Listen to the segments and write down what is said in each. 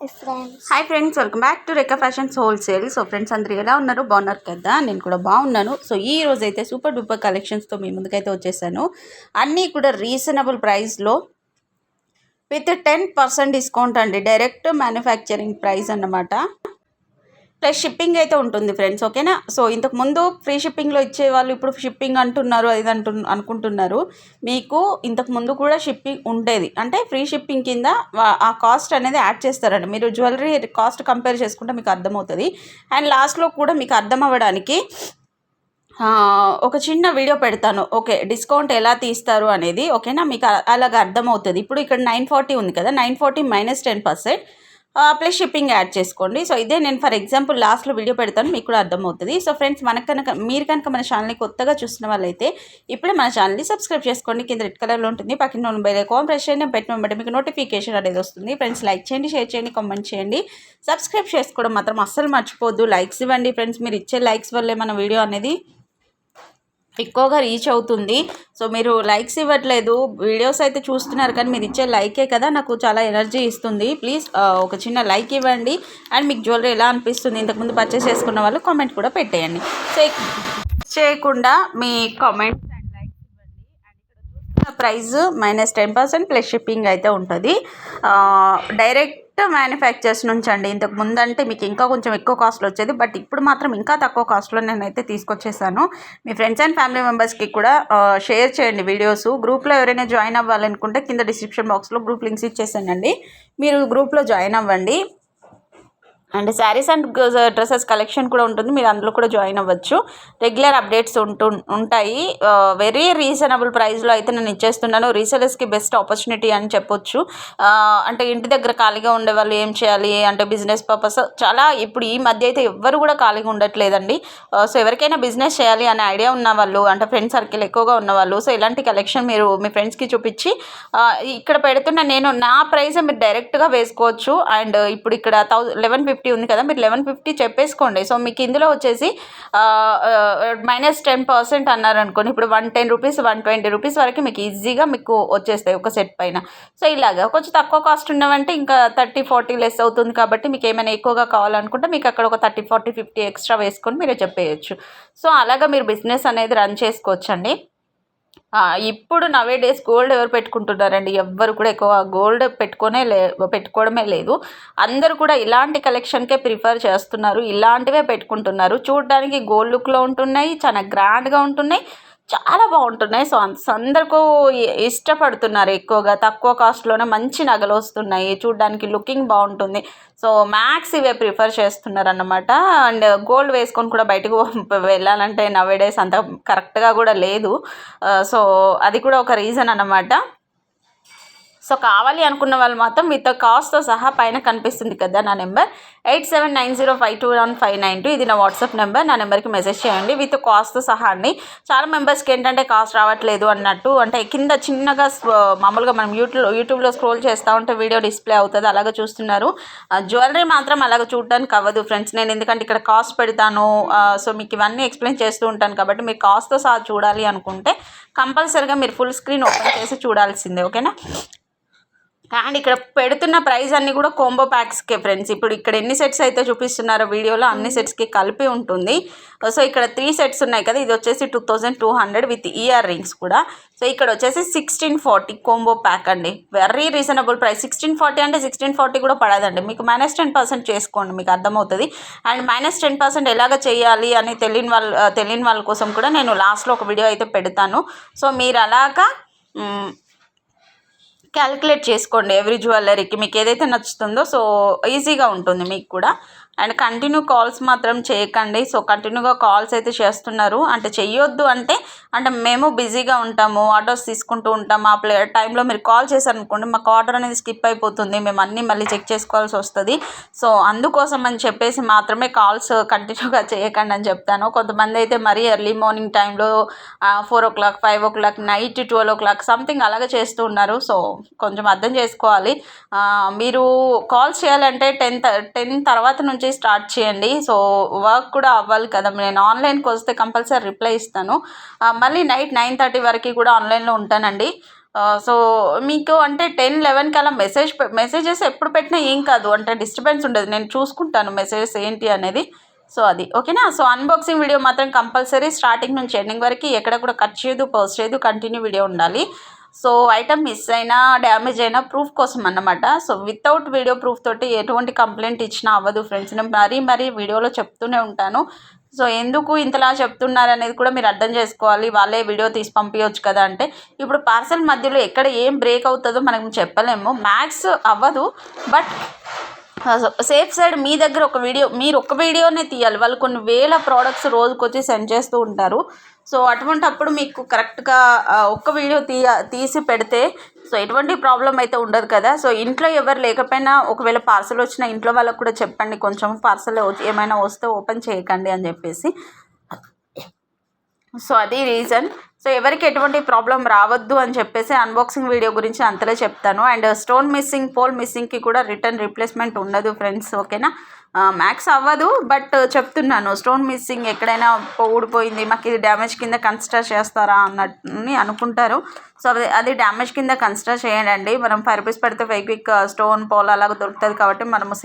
Hi friends, welcome back to Rekha fashions wholesale. So friends, అందరూ ఎలా ఉన్నారు? బాగున్నారు కదా? నేను కూడా బాగున్నాను. సో ఈ రోజు అయితే సూపర్ డూపర్ కలెక్షన్స్తో మీ ముందుకైతే వచ్చేసాను. అన్నీ కూడా రీజనబుల్ ప్రైస్లో విత్ 10% డిస్కౌంట్ అండి. డైరెక్ట్ మ్యానుఫ్యాక్చరింగ్ ప్రైస్ అన్నమాట. ప్లస్ షిప్పింగ్ అయితే ఉంటుంది ఫ్రెండ్స్, ఓకేనా? సో ఇంతకు ముందు ఫ్రీ షిప్పింగ్లో ఇచ్చేవాళ్ళు ఇప్పుడు షిప్పింగ్ అంటున్నారు, అది అనుకుంటున్నారు. మీకు ఇంతకు ముందు కూడా షిప్పింగ్ ఉండేది, అంటే ఫ్రీ షిప్పింగ్ కింద ఆ కాస్ట్ అనేది యాడ్ చేస్తారండి. మీరు జ్యువెలరీ కాస్ట్ కంపేర్ చేసుకుంటే మీకు అర్థమవుతుంది. అండ్ లాస్ట్లో కూడా మీకు అర్థం అవ్వడానికి ఒక చిన్న వీడియో పెడతాను, ఓకే, డిస్కౌంట్ ఎలా తీస్తారు అనేది, ఓకేనా? మీకు అలాగ అర్థమవుతుంది. ఇప్పుడు ఇక్కడ 940 ఉంది కదా, 940 మైనస్ 10% ప్లస్ షిప్పింగ్ యాడ్ చేసుకోండి. సో ఇదే నేను ఫర్ ఎగ్జాంపుల్ లాస్ట్లో వీడియో పెడతాను, మీకు కూడా అర్థమవుతుంది. సో ఫ్రెండ్స్, మీరు కనుక మన ఛానల్ని కొత్తగా చూసిన వాళ్ళైతే ఇప్పుడే మన ఛానల్ని సబ్స్క్రైబ్ చేసుకోండి. కింద రెడ్ కలర్లో ఉంటుంది, పక్కన ఉన్న బెల్ ఐకాన్ ప్రెస్ చేయండి. పెట్టిన వెంటనే మీకు నోటిఫికేషన్ అనేది వస్తుంది. ఫ్రెండ్స్, లైక్ చేయండి, షేర్ చేయండి, కామెంట్ చేయండి. సబ్స్క్రైబ్ చేసుకోవడం మాత్రం అస్సలు మర్చిపోద్దు. లైక్స్ ఇవ్వండి ఫ్రెండ్స్. మీరు ఇచ్చే లైక్స్ వల్లే మన వీడియో అనేది ఎక్కువగా రీచ్ అవుతుంది. సో మీరు లైక్స్ ఇవ్వట్లేదు, వీడియోస్ అయితే చూస్తున్నారు, కానీ మీరు ఇచ్చే లైకే కదా నాకు చాలా ఎనర్జీ ఇస్తుంది. ప్లీజ్ ఒక చిన్న లైక్ ఇవ్వండి. అండ్ మీకు జ్యువెలరీ ఎలా అనిపిస్తుంది, ఇంతకుముందు పర్చేస్ చేసుకున్న వాళ్ళు కామెంట్ కూడా పెట్టేయండి. సో చేయకుండా మీ కామెంట్స్ అండ్ లైక్స్ ఇవ్వండి. అండ్ ఇక్కడ చూస్తున్న ప్రైస్ మైనస్ 10% ప్లస్ షిప్పింగ్ అయితే ఉంటుంది. డైరెక్ట్ మ్యానుఫ్యాక్చర్స్ నుంచి అండి. ఇంతకు ముందంటే మీకు ఇంకా కొంచెం ఎక్కువ కాస్ట్లో వచ్చేది, బట్ ఇప్పుడు మాత్రం ఇంకా తక్కువ కాస్ట్లో నేనైతే తీసుకొచ్చేసాను. మీ ఫ్రెండ్స్ అండ్ ఫ్యామిలీ మెంబర్స్కి కూడా షేర్ చేయండి వీడియోస్. గ్రూప్లో ఎవరైనా జాయిన్ అవ్వాలనుకుంటే కింద డిస్క్రిప్షన్ బాక్స్లో గ్రూప్ లింక్స్ ఇచ్చేసానండి, మీరు గ్రూప్లో జాయిన్ అవ్వండి. And saris and dresses collection కూడా ఉంటుంది, మీరు అందులో కూడా జాయిన్ అవ్వచ్చు. రెగ్యులర్ అప్డేట్స్ ఉంటాయి. వెరీ రీజనబుల్ ప్రైస్లో అయితే నేను ఇచ్చేస్తున్నాను. రీసెలర్స్కి బెస్ట్ ఆపర్చునిటీ అని చెప్పొచ్చు. అంటే ఇంటి దగ్గర ఖాళీగా ఉండే వాళ్ళు ఏం చేయాలి అంటే బిజినెస్ పర్పస్ చాలా ఇప్పుడు ఈ మధ్య అయితే ఎవ్వరు కూడా ఖాళీగా ఉండట్లేదండి. సో ఎవరికైనా బిజినెస్ చేయాలి అనే ఐడియా ఉన్న వాళ్ళు, అంటే ఫ్రెండ్ సర్కిల్ ఎక్కువగా ఉన్నవాళ్ళు, సో ఇలాంటి కలెక్షన్ మీరు మీ ఫ్రెండ్స్కి చూపించి ఇక్కడ పెడుతున్న నేను నా ప్రైస్ మీరు డైరెక్ట్గా వేసుకోవచ్చు. అండ్ ఇప్పుడు ఇక్కడ 1150 ఉంది కదా, మీరు 1150 చెప్పేసుకోండి. సో మీకు ఇందులో వచ్చేసి మైనస్ 10% అన్నారు అనుకోండి, ఇప్పుడు 110 రూపీస్ 120 రూపీస్ వరకు మీకు ఈజీగా మీకు వచ్చేస్తాయి ఒక సెట్ పైన. సో ఇలాగా కొంచెం తక్కువ కాస్ట్ ఉన్నవంటే ఇంకా 30-40 లెస్ అవుతుంది. కాబట్టి మీకు ఏమైనా ఎక్కువగా కావాలనుకుంటే మీకు అక్కడ ఒక 30-40-50 ఎక్స్ట్రా వేసుకొని మీరే చెప్పేయచ్చు. సో అలాగా మీరు బిజినెస్ అనేది రన్ చేసుకోవచ్చండి. ఇప్పుడు నవే డేస్ గోల్డ్ ఎవరు పెట్టుకుంటున్నారండి? ఎవ్వరు కూడా ఎక్కువ గోల్డ్ పెట్టుకోవడమే లేదు. అందరూ కూడా ఇలాంటి కలెక్షన్కే ప్రిఫర్ చేస్తున్నారు, ఇలాంటివే పెట్టుకుంటున్నారు. చూడడానికి గోల్డ్ లుక్లో ఉంటున్నాయి, చాలా గ్రాండ్గా ఉంటున్నాయి, చాలా బాగుంటున్నాయి. సో అందరికీ ఇష్టపడుతున్నారు ఎక్కువగా. తక్కువ కాస్ట్లోనే మంచి నగలు వస్తున్నాయి, చూడడానికి లుకింగ్ బాగుంటుంది. సో మ్యాక్స్ ఇవే ప్రిఫర్ చేస్తున్నారు అన్నమాట. అండ్ గోల్డ్ వేసుకొని కూడా బయటకు వెళ్ళాలంటే నవే డేస్ అంత కరెక్ట్గా కూడా లేదు. సో అది కూడా ఒక రీజన్ అన్నమాట. సో కావాలి అనుకున్న వాళ్ళు మాత్రం విత్ కాస్ట్తో సహా పైన కనిపిస్తుంది కదా నా నెంబర్ 8790521592, ఇది నా వాట్సాప్ నెంబర్. నా నెంబర్కి మెసేజ్ చేయండి విత్ కాస్ట్తో సహా అండి. చాలా మెంబర్స్కి ఏంటంటే కాస్ట్ రావట్లేదు అన్నట్టు, అంటే కింద చిన్నగా మామూలుగా మనం యూట్యూబ్లో స్క్రోల్ చేస్తూ ఉంటే వీడియో డిస్ప్లే అవుతుంది, అలాగ చూస్తున్నారు. జ్యువెలరీ మాత్రం అలాగ చూడడానికి అవ్వదు ఫ్రెండ్స్. నేను ఎందుకంటే ఇక్కడ కాస్ట్ పెడతాను, సో మీకు ఇవన్నీ ఎక్స్ప్లెయిన్ చేస్తూ ఉంటాను. కాబట్టి మీరు కాస్ట్తో సహా చూడాలి అనుకుంటే కంపల్సరీగా మీరు ఫుల్ స్క్రీన్ ఓపెన్ చేసి చూడాల్సిందే, ఓకేనా? అండ్ ఇక్కడ పెడుతున్న ప్రైస్ అన్నీ కూడా కోంబో ప్యాక్స్కే ఫ్రెండ్స్. ఇప్పుడు ఇక్కడ ఎన్ని సెట్స్ అయితే చూపిస్తున్నారో వీడియోలో అన్ని సెట్స్కి కలిపి ఉంటుంది. సో ఇక్కడ 3 సెట్స్ ఉన్నాయి కదా, ఇది వచ్చేసి 2200 విత్ ఇయర్ రింగ్స్ కూడా. సో ఇక్కడ వచ్చేసి 1640 కోంబో ప్యాక్ అండి. Very reasonable price. 1640 అంటే 1640 కూడా పడదండి, మీకు మైనస్ 10% చేసుకోండి, మీకు అర్థమవుతుంది. అండ్ మైనస్ 10% ఎలాగ చేయాలి అని తెలియని వాళ్ళ కోసం కూడా నేను లాస్ట్లో ఒక వీడియో అయితే పెడతాను. సో మీరు అలాగా క్యాలిక్యులేట్ చేసుకోండి ఎవ్రీ జ్యువెలరీకి మీకు ఏదైతే నచ్చుతుందో. సో ఈజీగా ఉంటుంది మీకు కూడా. అండ్ కంటిన్యూ కాల్స్ మాత్రం చేయకండి. సో కంటిన్యూగా కాల్స్ అయితే చేస్తున్నారు, అంటే చెయ్యొద్దు అంటే మేము బిజీగా ఉంటాము, ఆర్డర్స్ తీసుకుంటూ ఉంటాము. ఆ టైంలో మీరు కాల్ చేశారనుకోండి, మాకు ఆర్డర్ అనేది స్కిప్ అయిపోతుంది, మేము అన్నీ మళ్ళీ చెక్ చేసుకోవాల్సి వస్తుంది. సో అందుకోసం అని చెప్పేసి మాత్రమే కాల్స్ కంటిన్యూగా చేయకండి అని చెప్తాను. కొంతమంది అయితే మరీ ఎర్లీ మార్నింగ్ టైంలో 4 o'clock 5 o'clock night 12 o'clock something అలాగే చేస్తూ ఉన్నారు. సో కొంచెం అర్థం చేసుకోవాలి. మీరు కాల్స్ చేయాలంటే 10 తర్వాత నుంచి స్టార్ట్ చేయండి. సో వర్క్ కూడా అవ్వాలి కదా. నేను ఆన్లైన్కి వస్తే కంపల్సరీ రిప్లై ఇస్తాను. మళ్ళీ నైట్ 9:30 వరకు కూడా ఆన్లైన్లో ఉంటానండి. సో మీకు అంటే 10-11కి అలా మెసేజెస్ ఎప్పుడు పెట్టినా ఏం కాదు, అంటే డిస్టర్బెన్స్ ఉండదు, నేను చూసుకుంటాను మెసేజెస్ ఏంటి అనేది. సో అది ఓకేనా. సో అన్బాక్సింగ్ వీడియో మాత్రం కంపల్సరీ స్టార్టింగ్ నుంచి ఎండింగ్ వరకు ఎక్కడ కూడా కట్ చేయదు, పాజ్ చేయదు, కంటిన్యూ వీడియో ఉండాలి. సో ఐటమ్ మిస్ అయినా డ్యామేజ్ అయినా ప్రూఫ్ కోసం అన్నమాట. సో వితౌట్ వీడియో ప్రూఫ్ తోటి ఎటువంటి కంప్లైంట్ ఇచ్చినా అవ్వదు ఫ్రెండ్స్. నేను మరీ వీడియోలో చెప్తూనే ఉంటాను. సో ఎందుకు ఇంతలా చెప్తున్నారు అనేది కూడా మీరు అర్థం చేసుకోవాలి. వాళ్ళే వీడియో తీసి పంపించవచ్చు కదా అంటే, ఇప్పుడు పార్సల్ మధ్యలో ఎక్కడ ఏం బ్రేక్ అవుతుందో మనం చెప్పలేము, మ్యాక్స్ అవ్వదు. బట్ సేఫ్ సైడ్ మీ దగ్గర మీరు ఒక వీడియోనే తీయాలి. వాళ్ళు కొన్ని వేల ప్రోడక్ట్స్ రోజుకొచ్చి సెండ్ చేస్తూ ఉంటారు. సో అటువంటప్పుడు మీకు కరెక్ట్గా ఒక్క వీడియో తీసి పెడితే సో ఎటువంటి ప్రాబ్లం అయితే ఉండదు కదా. సో ఇంట్లో ఎవరు లేకపోయినా ఒకవేళ పార్సల్ వచ్చిన ఇంట్లో వాళ్ళకు కూడా చెప్పండి, కొంచెం పార్సల్ ఏమైనా వస్తే ఓపెన్ చేయకండి అని చెప్పేసి. సో అది రీజన్. సో ఎవరికి ఎటువంటి ప్రాబ్లం రావద్దు అని చెప్పేసి అన్బాక్సింగ్ వీడియో గురించి అంతలే చెప్తాను. అండ్ స్టోన్ మిస్సింగ్, పోల్ మిస్సింగ్కి కూడా రిటర్న్ రీప్లేస్మెంట్ ఉండదు ఫ్రెండ్స్, ఓకేనా. మ్యాక్స్ అవ్వదు, బట్ చెప్తున్నాను స్టోన్ మిస్సింగ్ ఎక్కడైనా ఊడిపోయింది మాకు ఇది డ్యామేజ్ కింద కన్సిడర్ చేస్తారా అన్నట్టు అనుకుంటారు. సో అది డ్యామేజ్ కింద కన్సిడర్ చేయండి. మనం ₹5 పెడితే ఫెవిక్విక్ స్టోన్ పోల్ అలాగ దొరుకుతుంది కాబట్టి మనము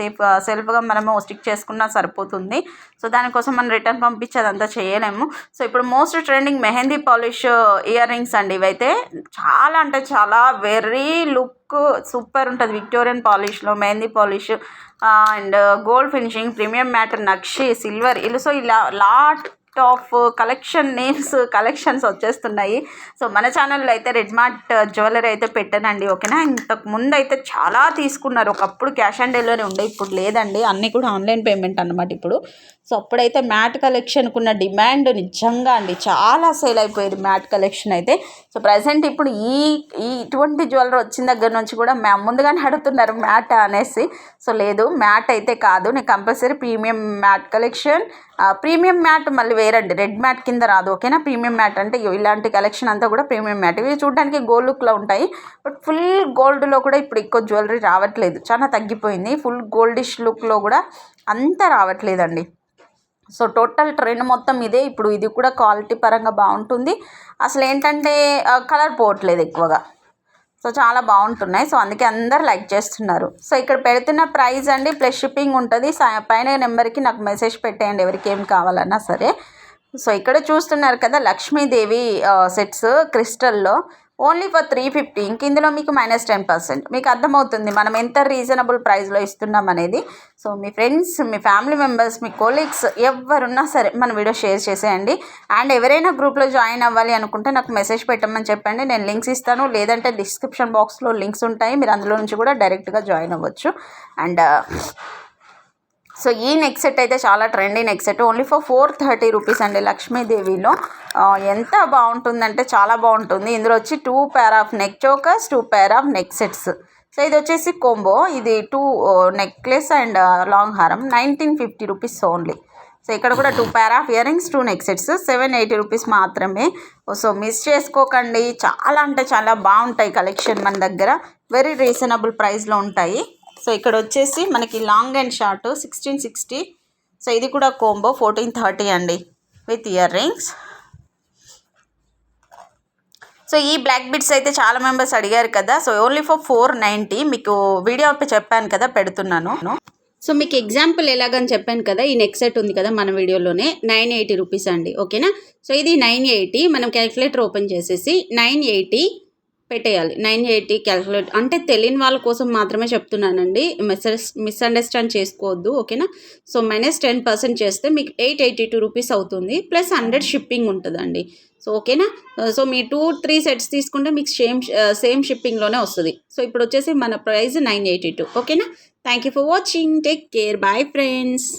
సెల్ఫ్గా మనము స్టిక్ చేసుకున్నా సరిపోతుంది. సో దానికోసం మనం రిటర్న్ పంపించేదంతా చేయలేము. సో ఇప్పుడు most trending mehndi polish earrings అండి. ఇవైతే చాలా అంటే చాలా వెరీ లుక్ సూపర్ ఉంటుంది. విక్టోరియన్ పాలిష్లో mehndi polish and gold finishing, premium matter, nakshi, silver so ఇలా లాట్ ఆఫ్ కలెక్షన్స్ వచ్చేస్తున్నాయి. సో మన ఛానల్లో అయితే రెడ్ మార్ట్ జ్యువెలరీ అయితే పెట్టానండి, ఓకేనా. ఇంతకు ముందు అయితే చాలా తీసుకున్నారు. ఒకప్పుడు క్యాష్ ఆన్ డెలివరీ ఉండే, ఇప్పుడు లేదండి, అన్నీ కూడా ఆన్లైన్ పేమెంట్ అన్నమాట ఇప్పుడు. సో అప్పుడైతే మ్యాట్ కలెక్షన్కు ఉన్న డిమాండ్ నిజంగా అండి చాలా సేల్ అయిపోయేది మ్యాట్ కలెక్షన్ అయితే. సో ప్రజెంట్ ఇప్పుడు ఇటువంటి జ్యువెలరీ వచ్చిన దగ్గర నుంచి కూడా ముందుగానే అడుగుతున్నారు మ్యాట్ అనేసి. సో లేదు, మ్యాట్ అయితే కాదు, నేను compulsory premium matte collection. Premium matte మళ్ళీ వేరండి, రెడ్ మ్యాట్ కింద రాదు, ఓకేనా. ప్రీమియం మ్యాట్ అంటే ఇలాంటి కలెక్షన్ అంతా కూడా ప్రీమియం మ్యాట్. ఇవి చూడడానికి గోల్డ్ లుక్లో ఉంటాయి, బట్ ఫుల్ గోల్డ్లో కూడా ఇప్పుడు ఎక్కువ జ్యువెలరీ రావట్లేదు, చాలా తగ్గిపోయింది. ఫుల్ గోల్డిష్ లుక్లో కూడా అంతా రావట్లేదండి. సో టోటల్ ట్రెండ్ మొత్తం ఇదే. ఇప్పుడు ఇది కూడా క్వాలిటీ పరంగా బాగుంటుంది. అసలు ఏంటంటే కలర్ పోవట్లేదు ఎక్కువగా. సో చాలా బాగుంటున్నాయి. సో అందుకే అందరు లైక్ చేస్తున్నారు. సో ఇక్కడ పెడుతున్న ప్రైస్ అండి ప్లస్ షిప్పింగ్ ఉంటుంది. పైన నెంబర్కి నాకు మెసేజ్ పెట్టేయండి ఎవరికి ఏం కావాలన్నా సరే. సో ఇక్కడ చూస్తున్నారు కదా లక్ష్మీదేవి సెట్స్ క్రిస్టల్లో ఓన్లీ ఫర్ 350. ఇంక ఇందులో మీకు -10%. మీకు అర్థమవుతుంది మనం ఎంత రీజనబుల్ ప్రైస్లో ఇస్తున్నాం అనేది. సో మీ ఫ్రెండ్స్, మీ ఫ్యామిలీ మెంబర్స్, మీ కొలీగ్స్ ఎవరున్నా సరే మన వీడియో షేర్ చేసేయండి. అండ్ ఎవరైనా గ్రూప్లో జాయిన్ అవ్వాలి అనుకుంటే నాకు మెసేజ్ పెట్టమని చెప్పండి, నేను లింక్స్ ఇస్తాను. లేదంటే డిస్క్రిప్షన్ బాక్స్లో లింక్స్ ఉంటాయి, మీరు అందులో నుంచి కూడా డైరెక్ట్గా జాయిన్ అవ్వచ్చు. అండ్ సో ఈ నెక్ సెట్ అయితే చాలా trendy neck set, only for 430 rupees అండి. లక్ష్మీదేవిలో ఎంత బాగుంటుందంటే చాలా బాగుంటుంది. ఇందులో వచ్చి 2 pair of neck chokers, 2 pair of neck sets. So ఇది వచ్చేసి కోంబో, ఇది 2 నెక్లెస్ అండ్ లాంగ్ హారం, 1950 రూపీస్ ఓన్లీ. సో ఇక్కడ కూడా 2 pair of ear rings, 2 neck sets, 780 rupees మాత్రమే. సో మిస్ చేసుకోకండి, చాలా అంటే చాలా బాగుంటాయి కలెక్షన్ మన దగ్గర, వెరీ రీజనబుల్ ప్రైస్లో ఉంటాయి. సో ఇక్కడ వచ్చేసి మనకి లాంగ్ అండ్ షార్ట్ 1660. సో ఇది కూడా కోంబో 1430 అండి విత్ ఇయర్ రింగ్స్. సో ఈ బ్లాక్ బిట్స్ అయితే చాలా మెంబర్స్ అడిగారు కదా. So only for 490. మీకు వీడియో అప్పుడు చెప్పాను కదా, పెడుతున్నాను. సో మీకు ఎగ్జాంపుల్ ఎలాగని చెప్పాను కదా, ఈ నెక్ సెట్ ఉంది కదా మన వీడియోలోనే 980 రూపీస్ అండి, ఓకేనా. సో ఇది 980. మనం క్యాలిక్యులేటర్ ఓపెన్ చేసేసి 980 పెట్టేయాలి. 980 క్యాలిక్యులేట్ అంటే తెలియని వాళ్ళ కోసం మాత్రమే చెప్తున్నానండి, మిస్అండర్స్టాండ్ చేసుకోవద్దు, ఓకేనా. సో -10% చేస్తే మీకు 882 రూపీస్ అవుతుంది, ప్లస్ 100 షిప్పింగ్ ఉంటుందండి. సో ఓకేనా. సో మీ 2-3 సెట్స్ తీసుకుంటే మీకు సేమ్ షిప్పింగ్లోనే వస్తుంది. సో ఇప్పుడు వచ్చేసి మన ప్రైస్ 982, ఓకేనా. Thank you for watching, take care, bye friends.